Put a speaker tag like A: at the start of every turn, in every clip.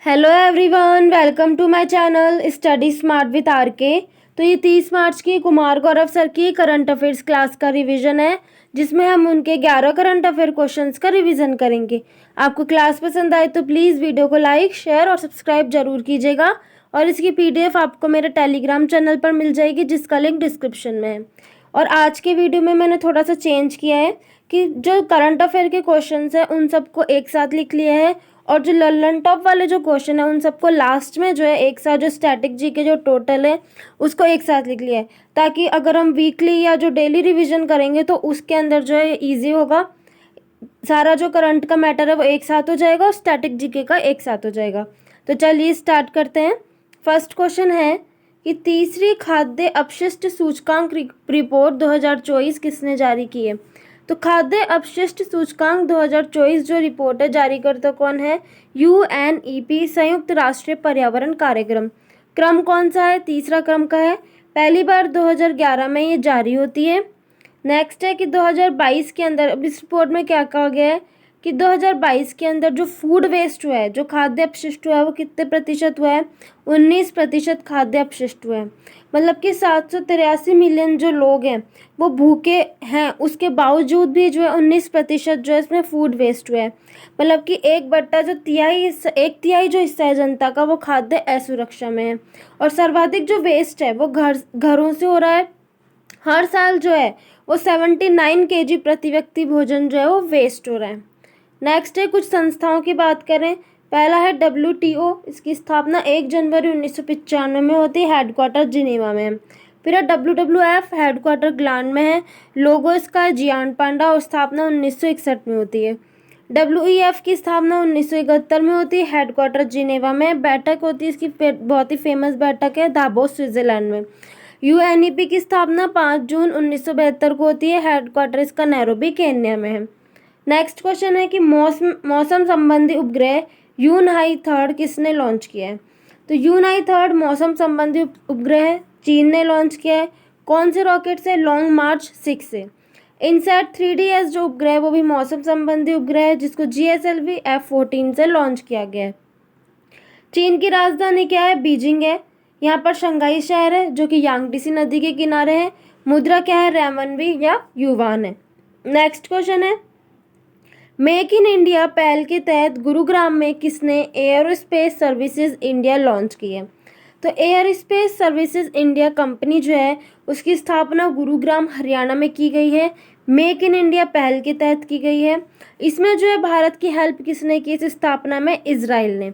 A: Hello everyone, welcome to my channel study smart with R K. तो ये 30 March की Kumar Gaurav sir की current affairs class का revision है, जिसमें हम उनके 11 करंट अफेयर क्वेश्चंस का रिवीजन करेंगे। आपको क्लास पसंद आए तो प्लीज़ वीडियो को लाइक, शेयर और सब्सक्राइब जरूर कीजिएगा। और इसकी पीडीएफ आपको मेरे टेलीग्राम चैनल पर मिल जाएगी, जिसका लिंक डिस्क्रिप्शन में है। और आज के वीडियो में मैंने थोड़ा सा चेंज किया है कि जो करंट अफेयर के क्वेश्चंस हैं उन सबको एक साथ लिख लिया है, और जो लर्न टॉप वाले जो क्वेश्चन है उन सबको लास्ट में जो है एक साथ, जो स्टैटिक जी के जो टोटल है उसको एक साथ लिख लिया है, ताकि अगर हम वीकली या जो डेली रिवीजन करेंगे तो उसके अंदर जो है इजी होगा। सारा जो करंट का मैटर है वो एक साथ हो जाएगा और स्टैटिक जीके का एक साथ हो जाएगा। तो चलिए स्टार्ट करते हैं। फर्स्ट क्वेश्चन है कि तीसरी खाद्य अपशिष्ट सूचकांक रिपोर्ट 2024 किसने जारी की है। तो खाद्य अपशिष्ट सूचकांक 2024 जो रिपोर्ट है जारी करता कौन है? यूएनईपी, संयुक्त राष्ट्र पर्यावरण कार्यक्रम। क्रम कौन सा है? तीसरा क्रम का है। पहली बार 2011 में ये जारी होती है। नेक्स्ट है कि 2022 के अंदर, अब इस रिपोर्ट में क्या कहा गया है कि 2022 के अंदर जो फूड वेस्ट हुआ है, जो खाद्य अपशिष्ट हुआ है, वो कितने प्रतिशत हुआ है? 19% खाद्य अपशिष्ट हुआ है। मतलब कि 783 मिलियन जो लोग हैं वो भूखे हैं, उसके बावजूद भी जो है 19% जो है इसमें फूड वेस्ट हुआ है। मतलब कि एक तिहाई जो हिस्सा है जनता का, वो खाद्य असुरक्षा में है। और सर्वाधिक जो वेस्ट है वो घरों से हो रहा है। हर साल जो है वो 79 केजी प्रति व्यक्ति भोजन जो है वो वेस्ट हो रहा है। नेक्स्ट है कुछ संस्थाओं की बात करें। पहला है WTO, इसकी स्थापना 1 जनवरी 1995 में होती है, हेडक्वार्टर जिनेवा में है। फिर है WWF, हेडक्वार्टर ग्लान में है, लोगो इसका है जियान पांडा और स्थापना 1961 में होती है। WEF की स्थापना 1971 में होती है, हेडक्वार्टर जिनेवा में। बैठक होती है इसकी बहुत ही फेमस बैठक है दावोस, स्विट्जरलैंड में। UNEP की स्थापना 5 जून 1972 को होती है, हेडक्वार्टर इसका नैरोबी, केन्या में है। नेक्स्ट क्वेश्चन है कि मौसम संबंधी उपग्रह यूनहाई 3 किसने लॉन्च किया है। तो यूनहाई 3 मौसम संबंधी उपग्रह चीन ने लॉन्च किया है। कौन से रॉकेट से? लॉन्ग मार्च 6 से। इनसैट 3DS जो उपग्रह है वो भी मौसम संबंधी उपग्रह है, जिसको GSLV F-14 से लॉन्च किया गया है। चीन की राजधानी क्या है? बीजिंग है। यहाँ पर शंघाई शहर है जो कि यांगटीसी नदी के किनारे है। मुद्रा क्या है? रेमनबी या युवान है। नेक्स्ट क्वेश्चन है, मेक इन इंडिया पहल के तहत गुरुग्राम में किसने एयरोस्पेस सर्विसेज इंडिया लॉन्च की है। तो एयरस्पेस सर्विसेज इंडिया कंपनी जो है उसकी स्थापना गुरुग्राम हरियाणा में की गई है। मेक इन इंडिया पहल के तहत की गई है। इसमें जो है भारत की हेल्प किसने की इस स्थापना में? इजराइल ने।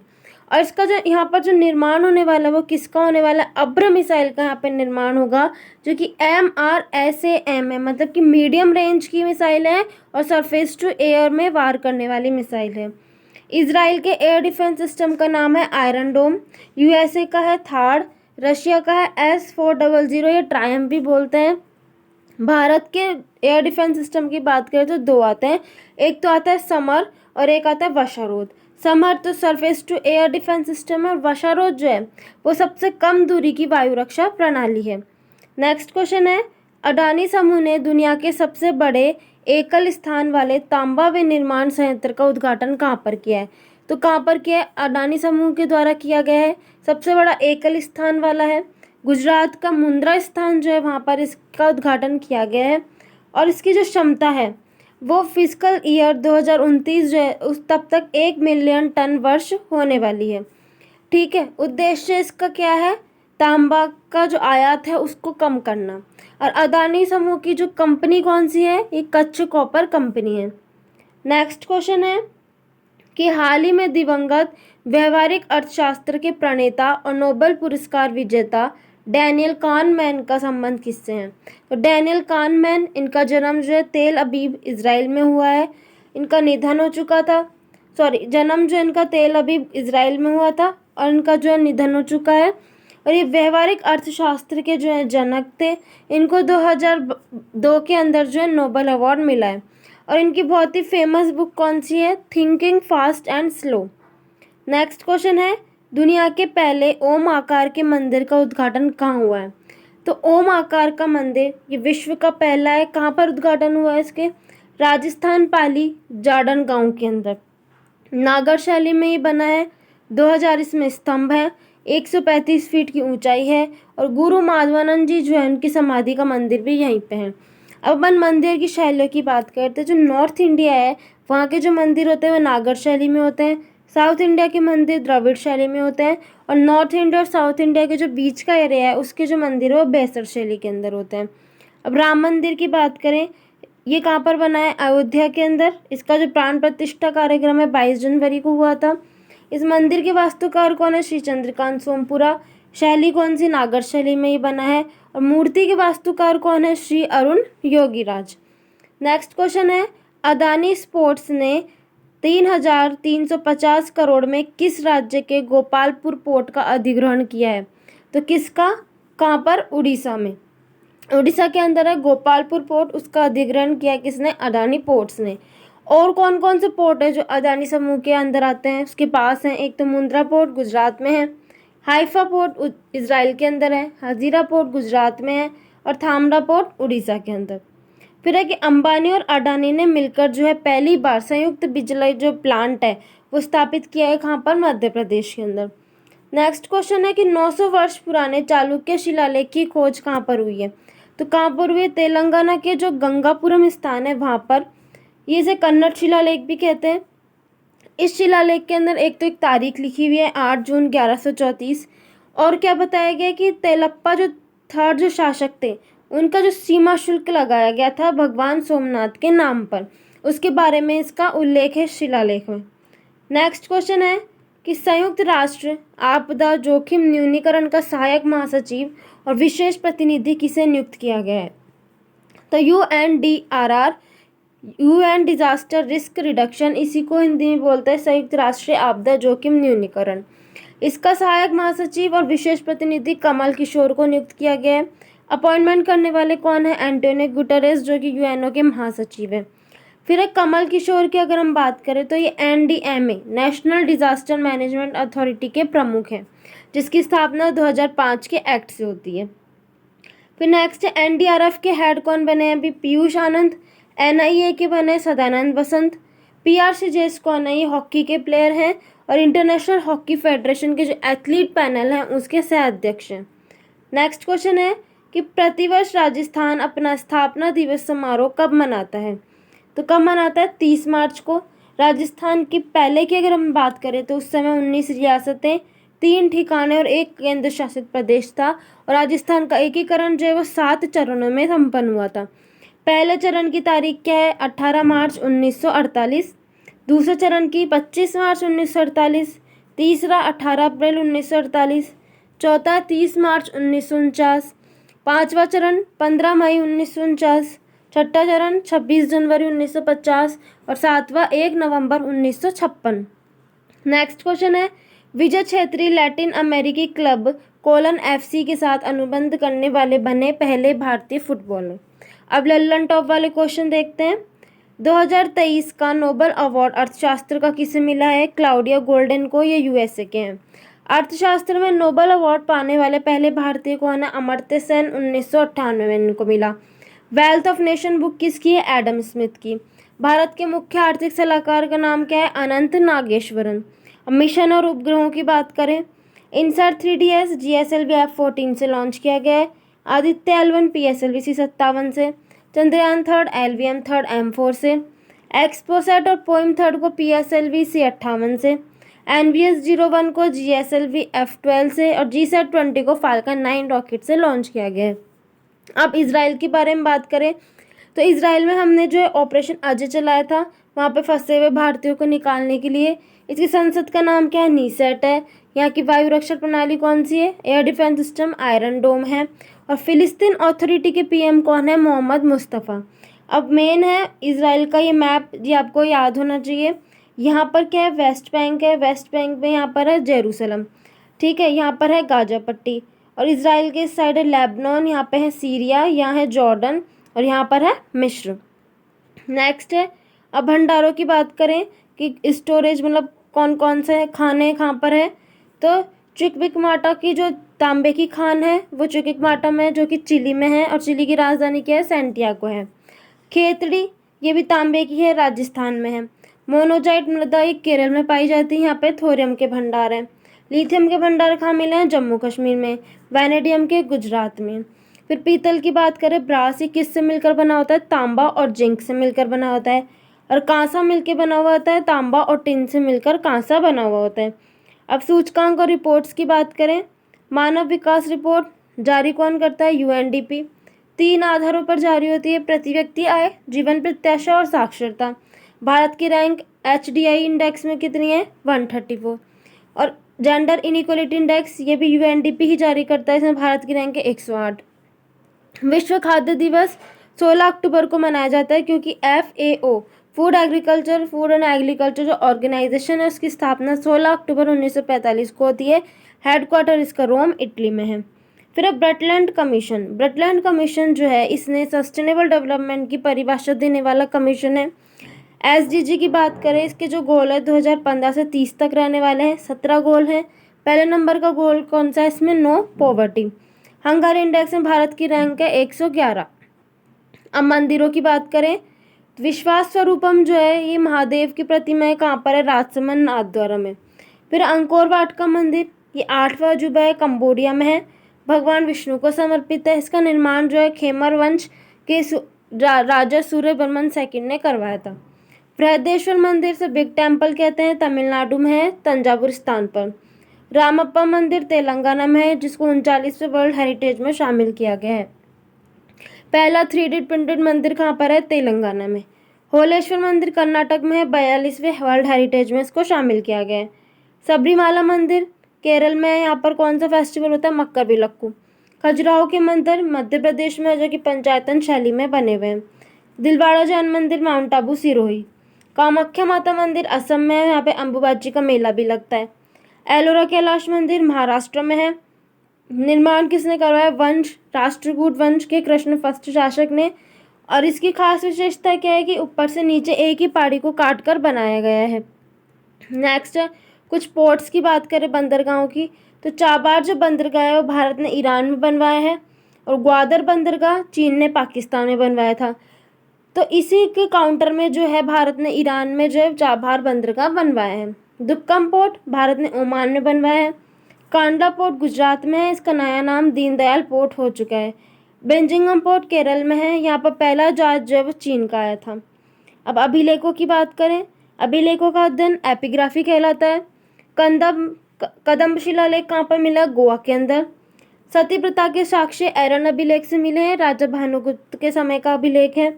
A: और इसका जो यहाँ पर जो निर्माण होने वाला है वो किसका होने वाला है? अब्र मिसाइल का यहाँ पे निर्माण होगा, जो कि MRSAM है, मतलब कि मीडियम रेंज की मिसाइल है और सरफेस टू एयर में वार करने वाली मिसाइल है। इजराइल के एयर डिफेंस सिस्टम का नाम है आयरन डोम। USA का है थार्ड। रशिया का है S-400, ये ट्रायम्फ भी बोलते हैं। भारत के एयर डिफेंस सिस्टम की बात करें तो 2 आते हैं, एक तो आता है समर और एक आता है वशारोध। समर तो surface to air defence system है, और वशारोध जो है वो सबसे कम दूरी की वायु रक्षा प्रणाली है। नेक्स्ट क्वेश्चन है, अडानी समूह ने दुनिया के सबसे बड़े एकल स्थान वाले तांबा विनिर्माण संयंत्र का उद्घाटन कहाँ पर किया है। तो कहाँ पर किया है? अडानी समूह के द्वारा किया गया है। सबसे बड़ा एकल स्थान वाला है गुजरात का मुंद्रा स्थान जो है, वहाँ पर इसका उद्घाटन किया गया है। और इसकी जो क्षमता है वो फिजिकल ईयर 2029 जो है उस तब तक 1 मिलियन टन वर्ष होने वाली है। ठीक है, उद्देश्य इसका क्या है? तांबा का जो आयात है उसको कम करना। और अदानी समूह की जो कंपनी कौन सी है? ये कच्छ कॉपर कंपनी है। नेक्स्ट क्वेश्चन है कि हाल ही में दिवंगत व्यवहारिक अर्थशास्त्र के प्रणेता और नोबेल पुरस्कार विजेता डैनियल कानमैन का संबंध किससे है। तो डैनियल कानमैन, इनका जन्म जो है तेल अबीब इजराइल में हुआ है। इनका निधन हो चुका था, जन्म जो इनका तेल अबीब इजराइल में हुआ था और इनका जो है निधन हो चुका है। और ये व्यवहारिक अर्थशास्त्र के जो है जनक थे। इनको 2002 के अंदर जो है नोबेल अवार्ड मिला है। और इनकी बहुत ही फेमस बुक कौन सी है? Thinking fast and slow. Next question है, दुनिया के पहले ओम आकार के मंदिर का उद्घाटन कहाँ हुआ है। तो ओम आकार का मंदिर ये विश्व का पहला है। कहाँ पर उद्घाटन हुआ है इसके? राजस्थान पाली जाडन गांव के अंदर, नागर शैली में ये बना है। 2000 इसमें स्तंभ है, 135 फीट की ऊंचाई है और गुरु माधवानंद जी जो है उनकी समाधि का मंदिर भी यहीं पे है। अब अपन मंदिर की शैलियों की बात करते हैं। जो नॉर्थ इंडिया है वहाँ के जो मंदिर होते हैं वो नागर शैली में होते हैं, साउथ इंडिया के मंदिर द्रविड़ शैली में होते हैं और नॉर्थ इंडिया और साउथ इंडिया के जो बीच का एरिया है उसके जो मंदिर है वो बेसर शैली के अंदर होते हैं। अब राम मंदिर की बात करें, ये कहाँ पर बना है? अयोध्या के अंदर। इसका जो प्राण प्रतिष्ठा कार्यक्रम है 22 जनवरी को हुआ था। इस मंदिर के वास्तुकार कौन है? श्री चंद्रकांत सोमपुरा। शैली कौन सी? नागर शैली में ही बना है। और मूर्ति के वास्तुकार कौन है? श्री अरुण योगीराज। नेक्स्ट क्वेश्चन है, अदानी स्पोर्ट्स ने 3,350 करोड़ में किस राज्य के गोपालपुर पोर्ट का अधिग्रहण किया है? तो किसका? कहाँ पर? उड़ीसा में। उड़ीसा के अंदर है गोपालपुर पोर्ट, उसका अधिग्रहण किया किसने? अदानी पोर्ट्स ने। और कौन कौन से पोर्ट है जो अदानी समूह के अंदर आते हैं उसके पास हैं? एक तो मुंद्रा पोर्ट गुजरात में है, हाइफा पोर्ट इजराइल के अंदर है, हजीरा पोर्ट गुजरात में है और थामरा पोर्ट उड़ीसा के अंदर। फिर है कि अंबानी और अडानी ने मिलकर जो है पहली बार संयुक्त बिजली जो प्लांट है वो स्थापित किया है कहाँ पर? मध्य प्रदेश के अंदर। नेक्स्ट क्वेश्चन है कि 900 वर्ष पुराने चालुक्य शिलालेख की खोज कहाँ पर हुई है? तो कहाँ पर हुई है? तेलंगाना के जो गंगापुरम स्थान है वहाँ पर। ये इसे कन्नड़ शिलालेख भी कहते हैं। इस शिलालेख के अंदर एक तो एक तारीख लिखी हुई है 8 जून 1134 और क्या बताया गया कि तेलप्पा जो थर्ड जो शासक थे उनका जो सीमा शुल्क लगाया गया था भगवान सोमनाथ के नाम पर, उसके बारे में इसका उल्लेख है शिलालेख में। नेक्स्ट क्वेश्चन है कि संयुक्त राष्ट्र आपदा जोखिम न्यूनीकरण का सहायक महासचिव और विशेष प्रतिनिधि किसे नियुक्त किया गया है? तो UNDRR, UN disaster risk reduction, इसी को हिंदी में बोलते हैं संयुक्त राष्ट्र आपदा जोखिम न्यूनीकरण। इसका सहायक महासचिव और विशेष प्रतिनिधि कमल किशोर को नियुक्त किया गया है। अपॉइंटमेंट करने वाले कौन है? एंटोनियो गुटेरेस जो कि UNO के महासचिव है। फिर एक कमल किशोर की अगर हम बात करें तो ये NDMA national disaster management authority के प्रमुख हैं जिसकी स्थापना 2005 के एक्ट से होती है। फिर नेक्स्ट है NDRF के हेड कौन बने हैं? अभी पीयूष आनंद। NIA के बने सदानंद वसंत। PRCJS कौन है? ये हॉकी के प्लेयर हैं और इंटरनेशनल हॉकी फेडरेशन के जो एथलीट पैनल हैं उसके सह अध्यक्ष हैं। नेक्स्ट क्वेश्चन है कि प्रतिवर्ष राजस्थान अपना स्थापना दिवस समारोह कब मनाता है? तो कब मनाता है? 30 मार्च को। राजस्थान की पहले की अगर हम बात करें तो उस समय 19 रियासतें, 3 ठिकाने और 1 केंद्र शासित प्रदेश था और राजस्थान का एकीकरण जो है वो 7 चरणों में संपन्न हुआ था। पहले चरण की तारीख क्या है? 18 मार्च 1948। दूसरे चरण की 25 मार्च 1948। तीसरा 18 अप्रैल 1948। चौथा 30 मार्च 1949। पांचवा चरण 15 मई 1949। छठा चरण 26 जनवरी 1950 और सातवां 1 नवंबर 1956। नेक्स्ट क्वेश्चन है विजय छेत्री लैटिन अमेरिकी क्लब FC के साथ अनुबंध करने वाले बने पहले भारतीय फुटबॉलर। अब लल्लन टॉप वाले क्वेश्चन देखते हैं। 2023 का नोबेल अवार्ड अर्थशास्त्र का किसे मिला है? क्लाउडिया गोल्डन को। ये USA के हैं। अर्थशास्त्र में नोबेल अवार्ड पाने वाले पहले भारतीय कौन है? अमर्त्य सेन। 1998 में इनको मिला। वेल्थ ऑफ नेशन बुक किसकी है? एडम स्मिथ की। भारत के मुख्य आर्थिक सलाहकार का नाम क्या है? अनंत नागेश्वरन। मिशन और उपग्रहों की बात करें, इनसैट 3DS GSLV F14 से लॉन्च किया गया है। आदित्य L1 PSLV C57 से। चंद्रयान 3 LVM 3 M4 से। एक्सपोसैट और पोइम 3 को PSLV C58 से। NVS 01 को GSLV F12 से और GSAT 20 को फाल्कन 9 रॉकेट से लॉन्च किया गया है। अब इसराइल के बारे में बात करें तो इसराइल में हमने जो है ऑपरेशन अजय चलाया था, वहाँ पे फंसे हुए भारतीयों को निकालने के लिए। इसकी संसद का नाम क्या है? नीसेट है। यहाँ की वायु रक्षक प्रणाली कौन सी है? एयर डिफेंस सिस्टम आयरन डोम है। और फिलिस्तीन अथॉरिटी के PM कौन है? मोहम्मद मुस्तफ़ा। अब मेन है इसराइल का ये मैप, ये आपको याद होना चाहिए। यहाँ पर क्या है? वेस्ट बैंक है। वेस्ट बैंक में यहाँ पर है जेरूसलम, ठीक है। यहाँ पर है गाजा पट्टी और इसराइल के इस साइड है लेबनान, यहाँ पे है सीरिया, यहाँ है जॉर्डन और यहाँ पर है मिस्र। नेक्स्ट है अब भंडारों की बात करें कि स्टोरेज मतलब कौन कौन से खाने कहाँ पर है, तो चिकबिकमाटा की जो तांबे की खान है वो चिकबिकमाटा में जो कि चिली में है और चिली की राजधानी क्या है? सैंटियागो है। खेतड़ी ये भी तांबे की है, राजस्थान में है। मोनोजाइट मृदा ये केरल में पाई जाती है, यहाँ पे थोरियम के भंडार हैं। लिथियम के भंडार कहाँ मिले हैं? जम्मू कश्मीर में। वैनेडियम के गुजरात में। फिर पीतल की बात करें, ब्रास ये किससे मिलकर बना होता है? तांबा और जिंक से मिलकर बना होता है। और कांसा मिलकर बना हुआ होता है, तांबा और टिन से मिलकर कांसा बना हुआ होता है। अब सूचकांक और रिपोर्ट्स की बात करें, मानव विकास रिपोर्ट जारी कौन करता है? यूएनडीपी। 3 आधारों पर जारी होती है, प्रति व्यक्ति आय, जीवन प्रत्याशा और साक्षरता। भारत की रैंक एचडीआई इंडेक्स में कितनी है? 134। और जेंडर इनइक्वलिटी इंडेक्स ये भी यूएनडीपी ही जारी करता है, इसमें भारत की रैंक है 108। विश्व खाद्य दिवस 16 अक्टूबर को मनाया जाता है, क्योंकि FAO फूड एंड एग्रीकल्चर जो ऑर्गेनाइजेशन है उसकी स्थापना 16 अक्टूबर 1945 को होती है। हेडक्वार्टर इसका रोम, इटली में है। फिर अब ब्रटलैंड कमीशन जो है इसने सस्टेनेबल डेवलपमेंट की परिभाषा देने वाला कमीशन है। SDG की बात करें, इसके जो गोल है 2015 से 30 तक रहने वाले हैं। 17 गोल हैं। पहले नंबर का गोल कौन सा है इसमें? No poverty. हंगर इंडेक्स में भारत की रैंक है 111। अब मंदिरों की बात करें, विश्वास स्वरूपम जो है ये महादेव की प्रतिमा है, कहाँ पर है? राजसमंद नाथद्वारा में। फिर अंकोर वाट का मंदिर ये 8वां अजूबा है, कंबोडिया में है, भगवान विष्णु को समर्पित है। इसका निर्माण जो है खेमर वंश के राजा सूर्यवर्मन सेकंड ने करवाया था। बृहदेश्वर मंदिर से बिग टेम्पल कहते हैं, तमिलनाडु में है, तंजावुर स्थान पर। रामप्पा मंदिर तेलंगाना में है, जिसको 39वें वर्ल्ड हेरिटेज में शामिल किया गया है। पहला 3D प्रिंटेड मंदिर कहाँ पर है? तेलंगाना में। होलेश्वर मंदिर कर्नाटक में है, 42वें वर्ल्ड हेरिटेज में इसको शामिल किया गया है। सबरीमाला मंदिर केरल में है, यहाँ पर कौन सा फेस्टिवल होता है? मक्करविलक्कू। खजुराहो के मंदिर मध्य प्रदेश में है, जो कि पंचायतन शैली में बने हुए हैं। दिलवाड़ा जैन मंदिर माउंट आबू सिरोही। कामाख्या माता मंदिर असम में है, यहाँ पे अंबुबाची का मेला भी लगता है। एलोरा कैलाश मंदिर महाराष्ट्र में है। निर्माण किसने करवाया? राष्ट्रकूट वंश के कृष्ण फर्स्ट शासक ने। और इसकी खास विशेषता क्या है कि ऊपर से नीचे एक ही पहाड़ी को काट कर बनाया गया है। नेक्स्ट है कुछ पोर्ट्स की बात करें, बंदरगाहों की, तो चाबार जो बंदरगाह है वो भारत ने ईरान में बनवाया है, और ग्वादर बंदरगाह चीन ने पाकिस्तान में बनवाया था। तो इसी के काउंटर में जो है भारत ने ईरान में जो है चाबार बंदरगाह बनवाया है। दुक्कम पोर्ट भारत ने ओमान में बनवाया है। कांडला पोर्ट गुजरात में है, इसका नया नाम दीनदयाल पोर्ट हो चुका है। बेंजिंगम पोर्ट केरल में है, यहाँ पर पहला जहाज जो है वो चीन का आया था। अब अभिलेखों की बात करें, अभिलेखों का अध्ययन एपिग्राफी कहलाता है। कदम्ब शिलालेख कहाँ पर मिला? गोवा के अंदर। सती प्रथा के साक्ष्य एरन अभिलेख से मिले हैं, राजा भानुगुप्त के समय का अभिलेख है।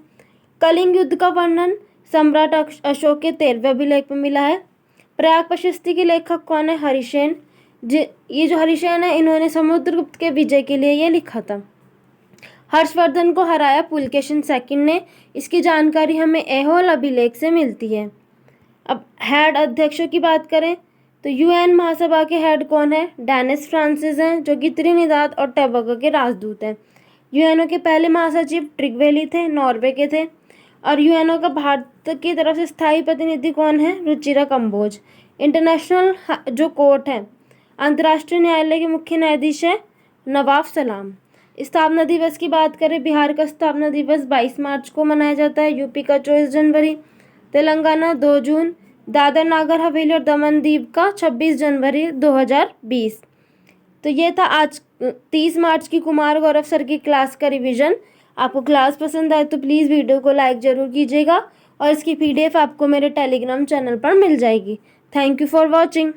A: कलिंग युद्ध का वर्णन सम्राट अशोक के 13वें अभिलेख में मिला है। प्रयाग प्रशस्ति के लेखक कौन है? हरिसेन। ये जो हरिसेन है इन्होंने समुद्रगुप्त के विजय के लिए ये लिखा था। हर्षवर्धन को हराया पुलकेशिन सेकंड ने, इसकी जानकारी हमें ऐहोल अभिलेख से मिलती है। अब हेड अध्यक्षों की बात करें तो यूएन महासभा के हेड कौन है? डेनिस फ्रांसिस हैं, जो कि त्रिनिदाद और टोबैगो के राजदूत हैं। यूएनओ के पहले महासचिव ट्रिगवेली थे, नॉर्वे के थे। और यूएनओ का भारत की तरफ से स्थायी प्रतिनिधि कौन है? रुचिरा कंबोज। इंटरनेशनल जो कोर्ट है, अंतर्राष्ट्रीय न्यायालय के मुख्य न्यायाधीश है नवाब सलाम। स्थापना दिवस की बात करें, बिहार का स्थापना दिवस 22 मार्च को मनाया जाता है, यूपी का 24 जनवरी, तेलंगाना 2 जून, दादर नागर हवेली और दमन दीव का 26 जनवरी 2020। तो ये था आज 30 मार्च की कुमार गौरव सर की क्लास का रिवीजन। आपको क्लास पसंद आए तो प्लीज़ वीडियो को लाइक ज़रूर कीजिएगा, और इसकी PDF आपको मेरे टेलीग्राम चैनल पर मिल जाएगी। Thank you for watching.